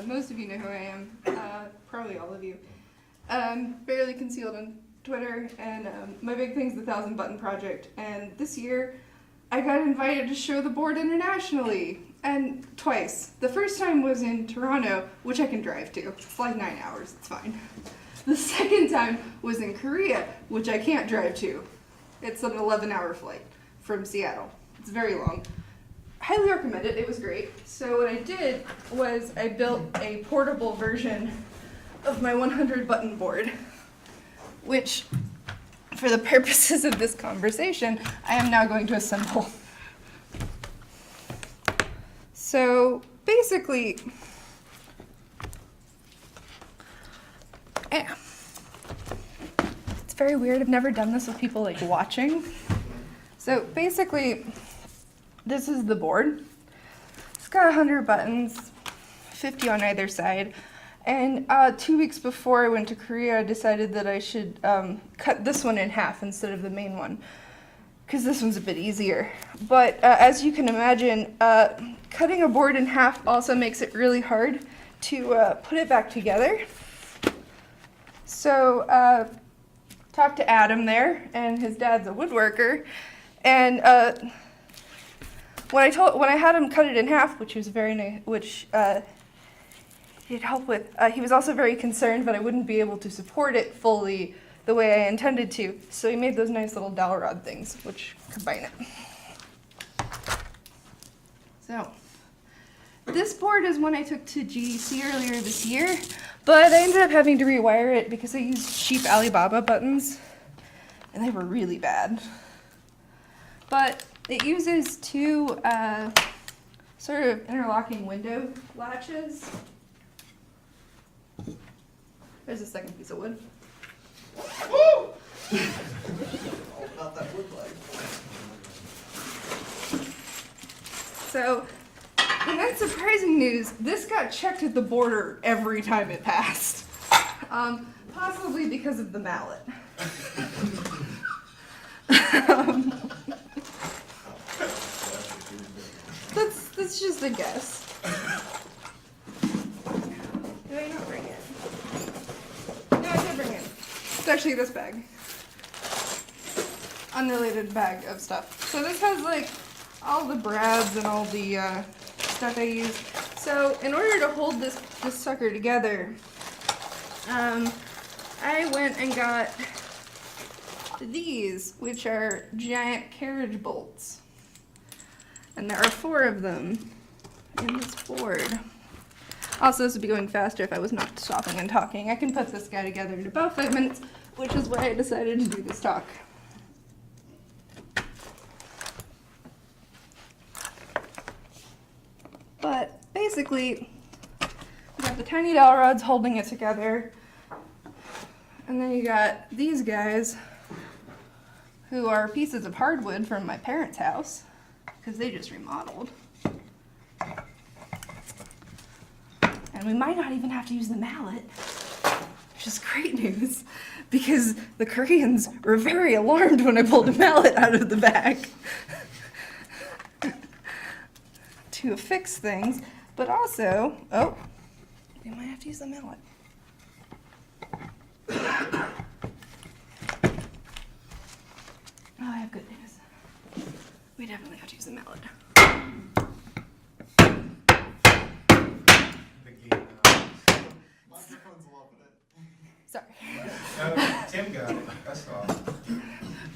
Most of you know who I am, probably all of you. Barely concealed on Twitter, and my big thing's the 1,000 Button Project. And this year, I got invited to show the board internationally, and twice. The first time was in Toronto, which I can drive to. It's like 9 hours, it's fine. The second time was in Korea, which I can't drive to. It's an 11-hour flight from Seattle. It's very long. Highly recommend it, it was great. So what I did was I built a portable version of my 100 button board, which for the purposes of this conversation, I am now going to assemble. So basically, it's very weird. I've never done this with people like watching. So basically, this is the board. It's got 100 buttons, 50 on either side. And 2 weeks before I went to Korea, I decided that I should cut this one in half instead of the main one, because this one's a bit easier. But as you can imagine, cutting a board in half also makes it really hard to put it back together. So talked to Adam there, and his dad's a woodworker, and when I had him cut it in half, which was very nice, which he'd help with, he was also very concerned that I wouldn't be able to support it fully the way I intended to. So he made those nice little dowel rod things, which combine it. So this board is one I took to GDC earlier this year, but I ended up having to rewire it because I used cheap Alibaba buttons, and they were really bad. But it uses two sort of interlocking window latches. There's a second piece of wood. Woo! Not that wood like. So, and then surprising news, this got checked at the border every time it passed. Possibly because of the mallet. That's just a guess. Did I not bring it? No, I did bring it. It's actually this bag. Unrelated bag of stuff. So this has like all the brads and all the stuff I use. So in order to hold this sucker together, I went and got these, which are giant carriage bolts. And there are 4 of them in this board. Also, this would be going faster if I was not stopping and talking. I can put this guy together in about 5 minutes, which is why I decided to do this talk. But basically, you got the tiny dowel rods holding it together, and then you got these guys who are pieces of hardwood from my parents' house, because they just remodeled. And we might not even have to use the mallet, which is great news, because the Koreans were very alarmed when I pulled a mallet out of the bag to fix things. But also, oh, we might have to use the mallet. Oh, I have good news. We definitely have to use the mallet. Microphone's loving it. Sorry. Tim got it, that's all.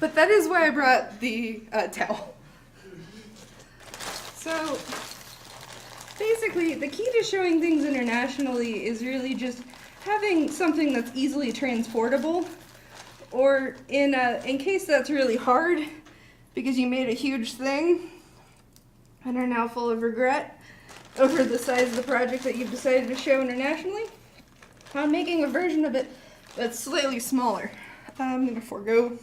But that is why I brought the towel. So basically, the key to showing things internationally is really just having something that's easily transportable, or in case that's really hard because you made a huge thing and are now full of regret over the size of the project that you've decided to show internationally, I'm making a version of it that's slightly smaller. I'm going to forego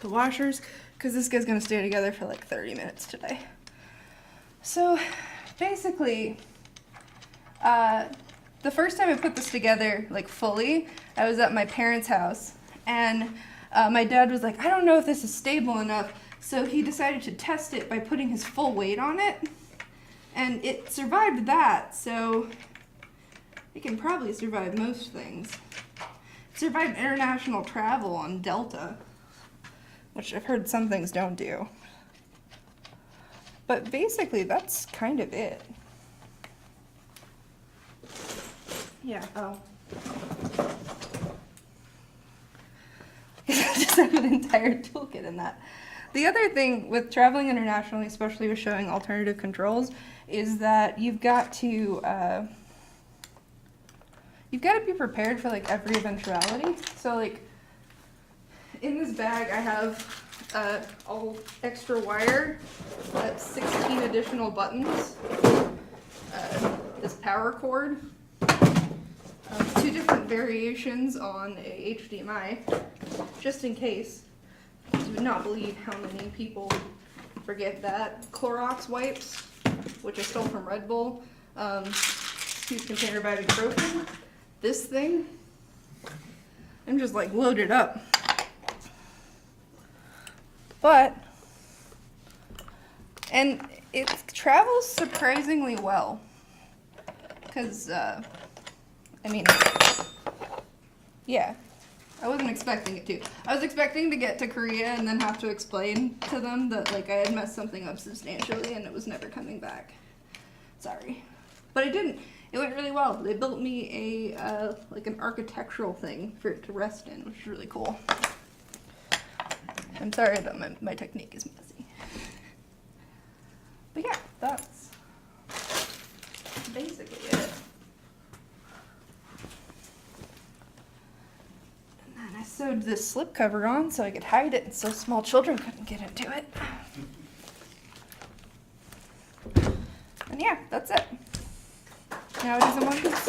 the washers because this guy's going to stay together for like 30 minutes today. So basically, the first time I put this together like fully, I was at my parents' house, and my dad was like, I don't know if this is stable enough, so he decided to test it by putting his full weight on it, and it survived that. So It can probably survive most things. It survived international travel on Delta, which I've heard some things don't do. But basically, that's kind of it. Yeah, oh. I just have an entire toolkit in that. The other thing with traveling internationally, especially with showing alternative controls, is that you've got to be prepared for like every eventuality. So like in this bag, I have all extra wire, 16 additional buttons, this power cord, 2 different variations on a HDMI, just in case. You would not believe how many people forget that. Clorox wipes, which I stole from Red Bull. Huge container bag of ibuprofen. This thing, I'm just like loaded up. And it travels surprisingly well. Because, I mean, yeah. I wasn't expecting it to. I was expecting to get to Korea and then have to explain to them that like I had messed something up substantially and it was never coming back. Sorry. But it didn't. It went really well. They built me a like an architectural thing for it to rest in, which is really cool. I'm sorry that my technique is messy. But yeah, that's basically it. I sewed this slip cover on so I could hide it so small children couldn't get into it. And yeah, that's it. Now it is in one piece.